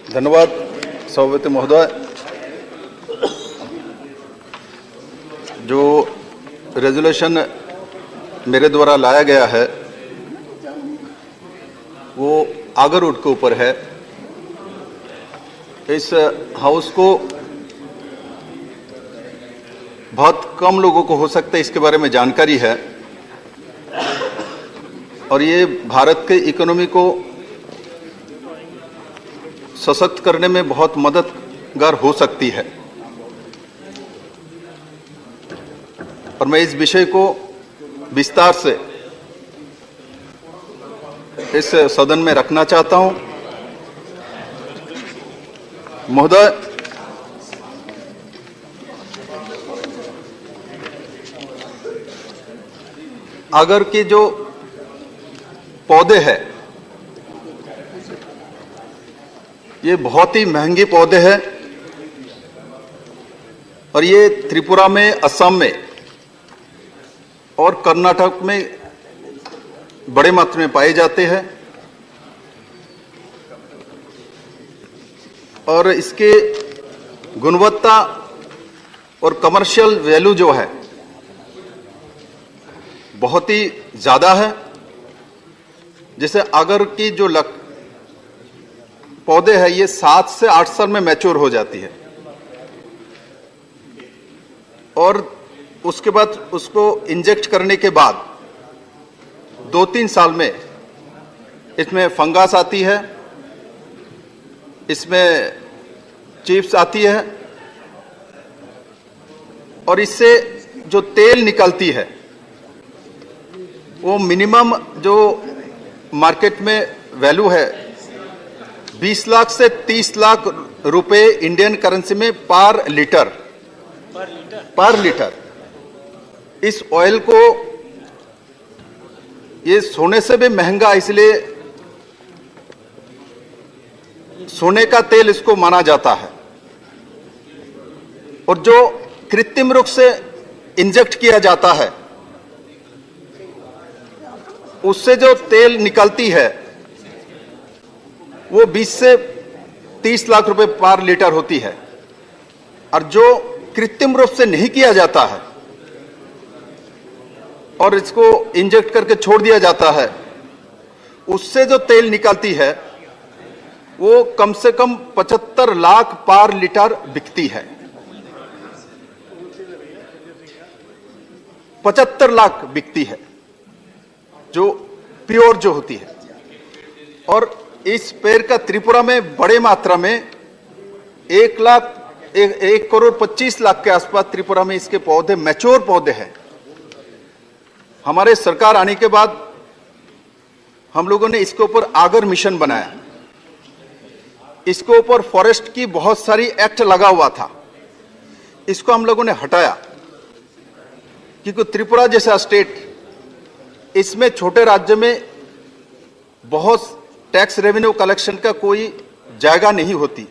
धन्यवाद सभापति महोदय। जो रेजोल्यूशन मेरे द्वारा लाया गया है वो आगर रूट के ऊपर है। इस हाउस को बहुत कम लोगों को हो सकता है इसके बारे में जानकारी है, और ये भारत के इकोनॉमी को सशक्त करने में बहुत मददगार हो सकती है। और मैं इस विषय को विस्तार से इस सदन में रखना चाहता हूं। महोदय, आगर के जो पौधे हैं ये बहुत ही महंगे पौधे हैं, और ये त्रिपुरा में, असम में और कर्नाटक में बड़े मात्रा में पाए जाते हैं। और इसके गुणवत्ता और कमर्शियल वैल्यू जो है बहुत ही ज्यादा है। जैसे आगर की जो पौधे हैं ये 7 से 8 साल में मैच्योर हो जाती है, और उसके बाद उसको इंजेक्ट करने के बाद 2-3 साल में इसमें फंगस आती है, इसमें चिप्स आती है, और इससे जो तेल निकलती है वो मिनिमम जो मार्केट में वैल्यू है 20 लाख से 30 लाख रुपए इंडियन करेंसी में पर लीटर। इस ऑयल को ये सोने से भी महंगा, इसलिए सोने का तेल इसको माना जाता है। और जो कृत्रिम रूप से इंजेक्ट किया जाता है उससे जो तेल निकलती है वो 20 से 30 लाख रुपए पर लीटर होती है। और जो कृत्रिम रूप से नहीं किया जाता है और इसको इंजेक्ट करके छोड़ दिया जाता है, उससे जो तेल निकलती है वो कम से कम 75 लाख पर लीटर बिकती है। 75 लाख बिकती है जो प्योर जो होती है। और इस पेड़ का त्रिपुरा में बड़े मात्रा में 1 करोड़ 25 लाख के आसपास त्रिपुरा में इसके पौधे, मैच्योर पौधे हैं। हमारे सरकार आने के बाद हम लोगों ने इसके ऊपर आगर मिशन बनाया। इसके ऊपर फॉरेस्ट की बहुत सारी एक्ट लगा हुआ था, इसको हम लोगों ने हटाया, क्योंकि त्रिपुरा जैसा स्टेट, इसमें छोटे राज्य में बहुत टैक्स रेवेन्यू कलेक्शन का कोई जगह नहीं होती,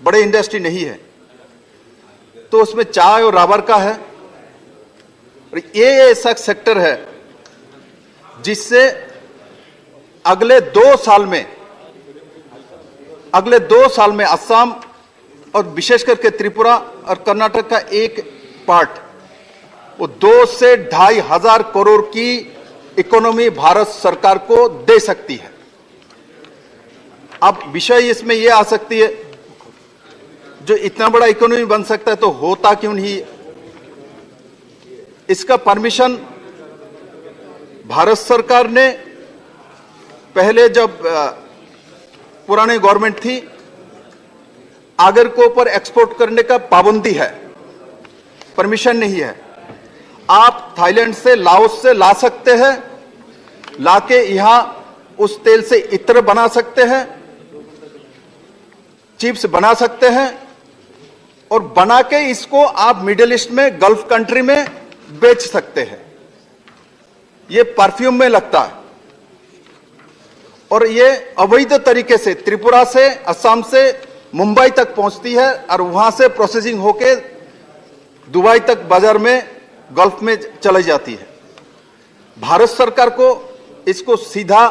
बड़े इंडस्ट्री नहीं है, तो उसमें चाय और रबर का है। और ये ऐसा सेक्टर है जिससे अगले 2 साल में असम और विशेष करके त्रिपुरा और कर्नाटक का एक पार्ट, वो 2 से 2,500 करोड़ की इकोनॉमी भारत सरकार को दे सकती है। अब विषय इसमें यह आ सकती है, जो इतना बड़ा इकोनॉमी बन सकता है तो होता क्यों नहीं? इसका परमिशन भारत सरकार ने पहले, जब पुरानी गवर्नमेंट थी, आगर के ऊपर एक्सपोर्ट करने का पाबंदी है, परमिशन नहीं है। आप थाईलैंड से, लाओस से ला सकते हैं, लाके यहां उस तेल से इत्र बना सकते हैं, चिप्स बना सकते हैं, और बना के इसको आप मिडिल ईस्ट में, गल्फ कंट्री में बेच सकते हैं। ये परफ्यूम में लगता है, और ये अवैध तरीके से त्रिपुरा से, असम से मुंबई तक पहुंचती है, और वहां से प्रोसेसिंग होके दुबई तक बाजार में, गल्फ में चली जाती है। भारत सरकार को इसको सीधा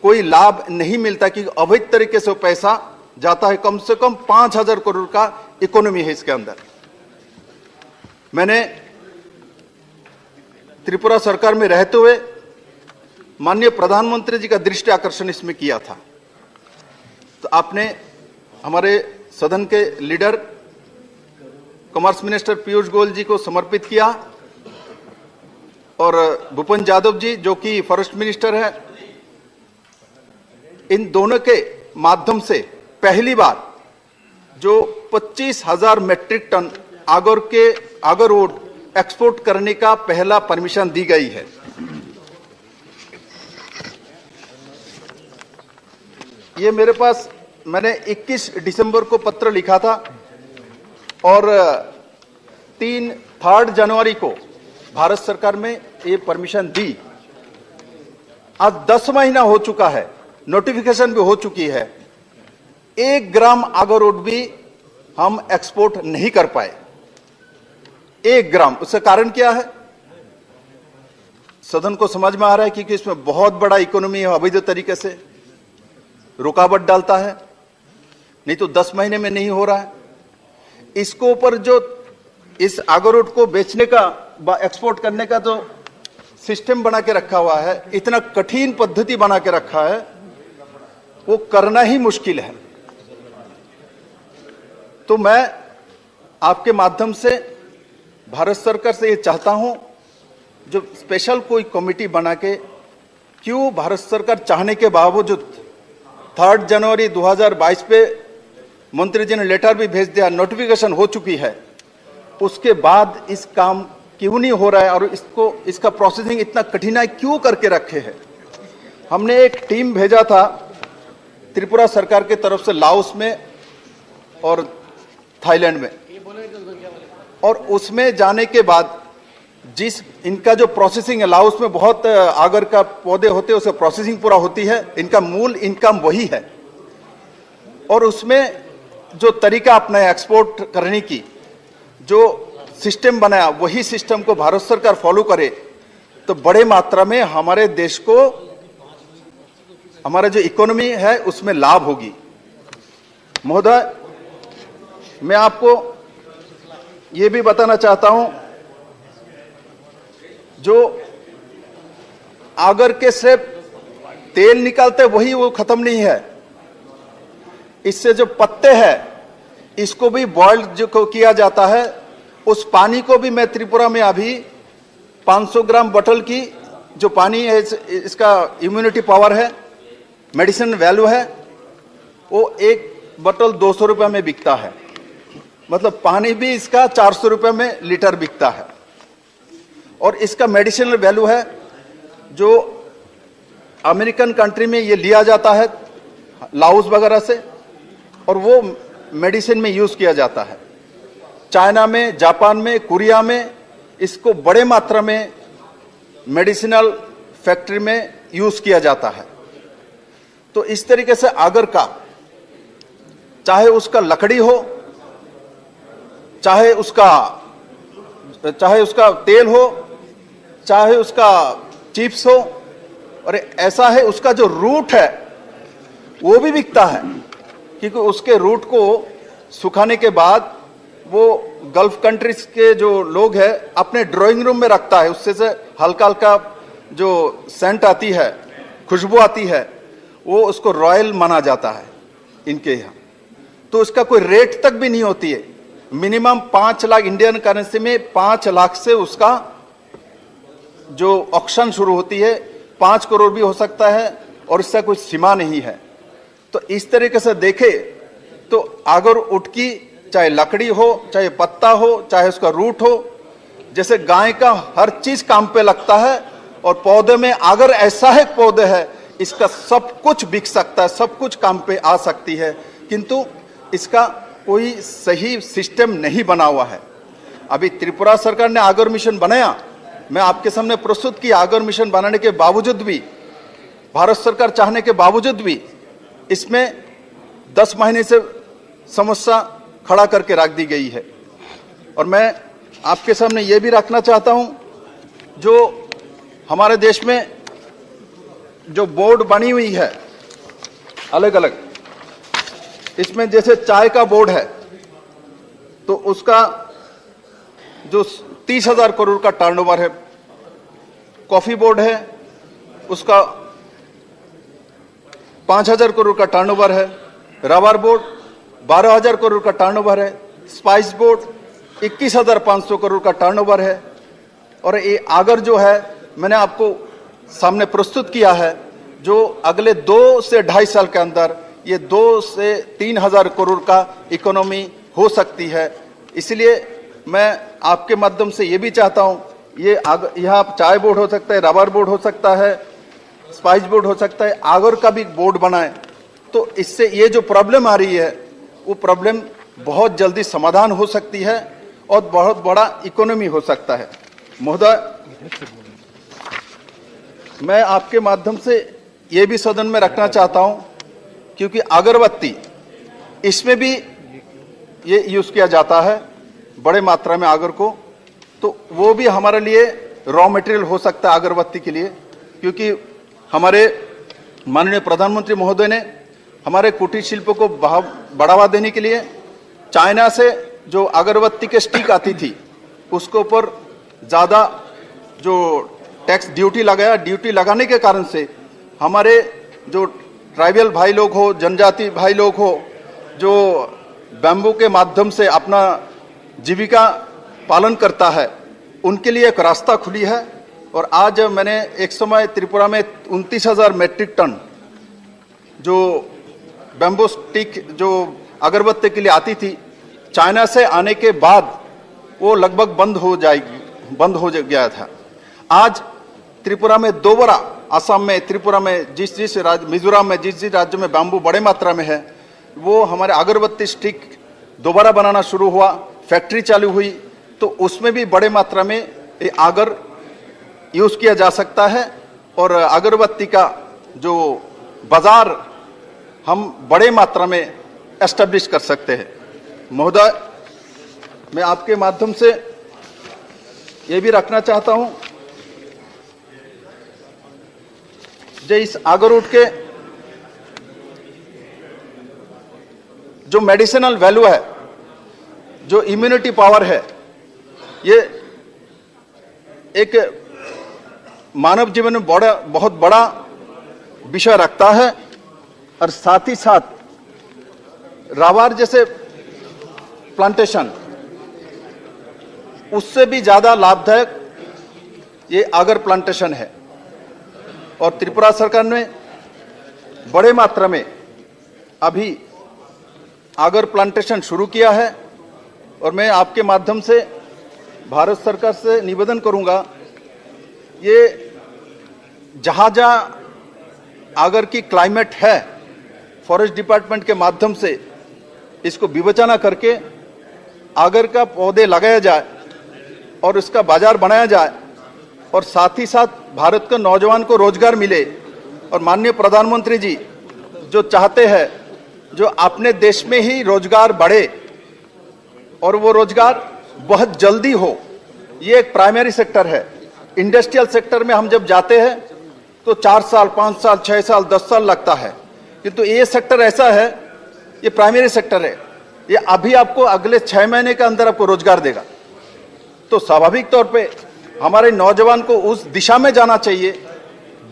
कोई लाभ नहीं मिलता, कि अवैध तरीके से पैसा जाता है, कम से कम 5,000 करोड़ का इकोनॉमी है इसके अंदर। मैंने त्रिपुरा सरकार में रहते हुए माननीय प्रधानमंत्री जी का दृष्टि आकर्षण इसमें किया था, तो आपने हमारे सदन के leader commerce minister Piyush Goyal ji को समर्पित किया, और भूपेन्द्र यादव जी जो कि फॉरेस्ट मिनिस्टर है, इन दोनों के माध्यम से पहली बार जो 25,000 मेट्रिक टन आगरवुड एक्सपोर्ट करने का पहला परमिशन दी गई है। ये मेरे पास मैंने 21 दिसंबर को पत्र लिखा था और 3 जनवरी को भारत सरकार में ये परमिशन दी। आज 10 महीना हो चुका है, नोटिफिकेशन भी हो चुकी है, 1 ग्राम आगरवुड भी हम एक्सपोर्ट नहीं कर पाए, 1 ग्राम। उसका कारण क्या है? सदन को समझ में आ रहा है क्योंकि इसमें बहुत बड़ा इकोनॉमी है, अवैध तरीके से रुकावट डालता है, नहीं तो 10 महीने में नहीं हो रहा है। इसको ऊपर जो इस आगरवुड को बेचने का एक्सपोर्ट करने का जो सिस्टम बना के रखा हुआ है, इतना कठिन पद्धति बना के रखा है, वो करना ही मुश्किल है। तो मैं आपके माध्यम से भारत सरकार से ये चाहता हूं, जो स्पेशल कोई कमेटी बना के, क्यों भारत सरकार चाहने के बावजूद 3 जनवरी 2022 पे मंत्री जी ने लेटर भी भेज दिया, नोटिफिकेशन हो चुकी है, उसके बाद इस काम क्यों नहीं हो रहा है और इसका प्रोसेसिंग इतना कठिनाई क्यों करके रखे हैं। हमने एक टीम भेजा था त्रिपुरा सरकार की तरफ से लाओस में और थाईलैंड में, और उसमें जाने के बाद जिस इनका जो प्रोसेसिंग है, लाओस में बहुत आगर का पौधे होते हैं, उससे प्रोसेसिंग पूरा होती है, इनका मूल इनकम वही है, और उसमें जो तरीका अपनाया एक्सपोर्ट करने की, जो सिस्टम बनाया, वही सिस्टम को भारत सरकार फॉलो करे तो बड़े मात्रा में हमारे देश को, हमारा जो इकोनॉमी है उसमें लाभ होगी। महोदय, मैं आपको यह भी बताना चाहता हूं, जो आगर के से तेल निकालते वही वो खत्म नहीं है, इससे जो पत्ते हैं इसको भी बॉइल्ड जो किया जाता है, उस पानी को भी मैं त्रिपुरा में अभी 500 ग्राम बोतल की जो पानी है, इसका इम्यूनिटी पावर है, मेडिसिन वैल्यू है, वो 1 बोतल 200 रुपये में बिकता है, मतलब पानी भी इसका 400 रुपये में लीटर बिकता है, और इसका मेडिसिनल वैल्यू है, जो अमेरिकन कंट्री में ये लिया जाता है लाओस वगैरह से, और वो मेडिसिन में यूज किया जाता है। चाइना में, जापान में, कोरिया में इसको बड़े मात्रा में मेडिसिनल फैक्ट्री में यूज किया जाता है। तो इस तरीके से आगर का, चाहे उसका लकड़ी हो, चाहे उसका तेल हो, चाहे उसका चिप्स हो, और ऐसा है उसका जो रूट है वो भी बिकता है, क्योंकि उसके रूट को सुखाने के बाद वो गल्फ कंट्रीज के जो लोग हैं अपने ड्राइंग रूम में रखता है, उससे से हल्का हल्का जो सेंट आती है, खुशबू आती है, वो उसको रॉयल माना जाता है इनके यहाँ। तो उसका कोई रेट तक भी नहीं होती है, मिनिमम 5 लाख इंडियन करेंसी में 5 लाख से उसका जो ऑक्शन शुरू होती है, 5 करोड़ भी हो सकता है, और इसका कोई सीमा नहीं है। तो इस तरीके से देखे तो आगरवुड की चाहे लकड़ी हो, चाहे पत्ता हो, चाहे उसका रूट हो, जैसे गाय का हर चीज काम पे लगता है, और पौधे में अगर ऐसा है पौधे है, इसका सब कुछ बिक सकता है, सब कुछ काम पे आ सकती है, किंतु इसका कोई सही सिस्टम नहीं बना हुआ है। अभी त्रिपुरा सरकार ने आगर मिशन बनाया, मैं आपके सामने प्रस्तुत किया, आगर मिशन बनाने के बावजूद भी, भारत सरकार चाहने के बावजूद भी, इसमें 10 महीने से समस्या खड़ा करके रख दी गई है। और मैं आपके सामने ये भी रखना चाहता हूं, जो हमारे देश में जो बोर्ड बनी हुई है अलग अलग, इसमें जैसे चाय का बोर्ड है तो उसका जो 30,000 करोड़ का टर्नओवर है, कॉफी बोर्ड है उसका 5,000 करोड़ का टर्नओवर है, रबर बोर्ड 12,000 करोड़ का टर्नओवर है, स्पाइस बोर्ड 21,500 करोड़ का टर्नओवर है। और ये आगर जो है मैंने आपको सामने प्रस्तुत किया है, जो अगले 2 से 2.5 साल के अंदर ये 2 से 3,000 करोड़ का इकोनॉमी हो सकती है। इसलिए मैं आपके माध्यम से ये भी चाहता हूँ, ये यहाँ चाय बोर्ड हो सकता है, रबर बोर्ड हो सकता है, स्पाइस बोर्ड हो सकता है, आगर का भी बोर्ड बनाए तो इससे ये जो प्रॉब्लम आ रही है वो प्रॉब्लम बहुत जल्दी समाधान हो सकती है और बहुत बड़ा इकोनॉमी हो सकता है। महोदय, मैं आपके माध्यम से ये भी सदन में रखना चाहता हूं, क्योंकि अगरबत्ती इसमें भी ये यूज किया जाता है बड़े मात्रा में आगर को, तो वो भी हमारे लिए रॉ मटेरियल हो सकता है अगरबत्ती के लिए। क्योंकि हमारे माननीय प्रधानमंत्री महोदय ने हमारे कुटीर शिल्प को बढ़ावा देने के लिए चाइना से जो अगरबत्ती के स्टिक आती थी उसके ऊपर ज़्यादा जो टैक्स ड्यूटी लगाया, ड्यूटी लगाने के कारण से हमारे जो ट्राइबल भाई लोग हो, जनजाति भाई लोग हो, जो बैम्बू के माध्यम से अपना जीविका पालन करता है, उनके लिए एक रास्ता खुली है। और आज मैंने एक समय त्रिपुरा में 29,000 मैट्रिक टन जो बैम्बू स्टिक जो अगरबत्ती के लिए आती थी, चाइना से आने के बाद वो लगभग बंद हो गया था। आज त्रिपुरा में दोबारा, असम में, त्रिपुरा में, जिस राज्य, मिजोरम में, जिस राज्य में बैम्बू बड़े मात्रा में है, वो हमारे अगरबत्ती स्टिक दोबारा बनाना शुरू हुआ, फैक्ट्री चालू हुई, तो उसमें भी बड़े मात्रा में ये आगर यूज किया जा सकता है और अगरबत्ती का जो बाजार हम बड़े मात्रा में एस्टेब्लिश कर सकते हैं। महोदय, मैं आपके माध्यम से ये भी रखना चाहता हूं, जो इस आगरवुड के जो मेडिसिनल वैल्यू है, जो इम्यूनिटी पावर है, ये एक मानव जीवन में बहुत बड़ा विषय रखता है। और साथ ही साथ रबर जैसे प्लांटेशन, उससे भी ज्यादा लाभदायक ये आगर प्लांटेशन है। और त्रिपुरा सरकार ने बड़े मात्रा में अभी आगर प्लांटेशन शुरू किया है और मैं आपके माध्यम से भारत सरकार से निवेदन करूंगा, ये जहां आगर की क्लाइमेट है, फॉरेस्ट डिपार्टमेंट के माध्यम से इसको विवेचना करके आगर का पौधे लगाया जाए और इसका बाजार बनाया जाए और साथ ही साथ भारत के नौजवान को रोजगार मिले। और माननीय प्रधानमंत्री जी जो चाहते हैं जो अपने देश में ही रोजगार बढ़े और वो रोजगार बहुत जल्दी हो, ये एक प्राइमरी सेक्टर है। इंडस्ट्रियल सेक्टर में हम जब जाते हैं तो 4 साल, 5 साल, 6 साल, 10 साल लगता है, किंतु ये सेक्टर ऐसा है, ये प्राइमरी सेक्टर है, ये अभी आपको अगले 6 महीने के अंदर आपको रोजगार देगा। तो स्वाभाविक तौर पे हमारे नौजवान को उस दिशा में जाना चाहिए,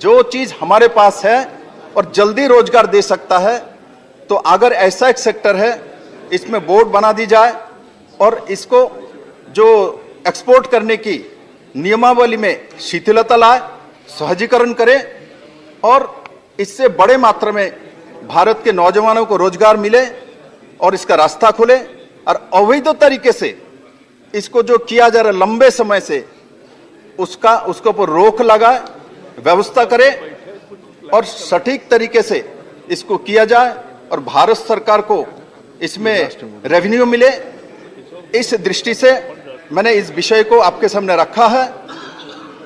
जो चीज हमारे पास है और जल्दी रोजगार दे सकता है। तो अगर ऐसा एक सेक्टर है, इसमें बोर्ड बना दी जाए और इसको जो एक्सपोर्ट करने की नियमावली में शिथिलता लाए, सहजीकरण करे और इससे बड़े मात्रा में भारत के नौजवानों को रोजगार मिले और इसका रास्ता खुले। और अवैध तरीके से इसको जो किया जा रहा है लंबे समय से, उसके ऊपर रोक लगाए, व्यवस्था करे और सटीक तरीके से इसको किया जाए और भारत सरकार को इसमें रेवेन्यू मिले। इस दृष्टि से मैंने इस विषय को आपके सामने रखा है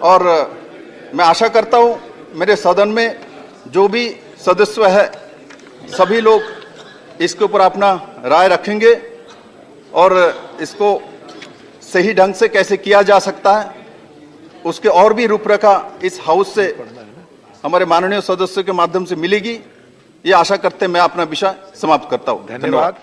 और मैं आशा करता हूं मेरे सदन में जो भी सदस्य है सभी लोग इसके ऊपर अपना राय रखेंगे और इसको सही ढंग से कैसे किया जा सकता है उसके और भी रूपरेखा इस हाउस से हमारे माननीय सदस्यों के माध्यम से मिलेगी। ये आशा करते मैं अपना विषय समाप्त करता हूं। धन्यवाद।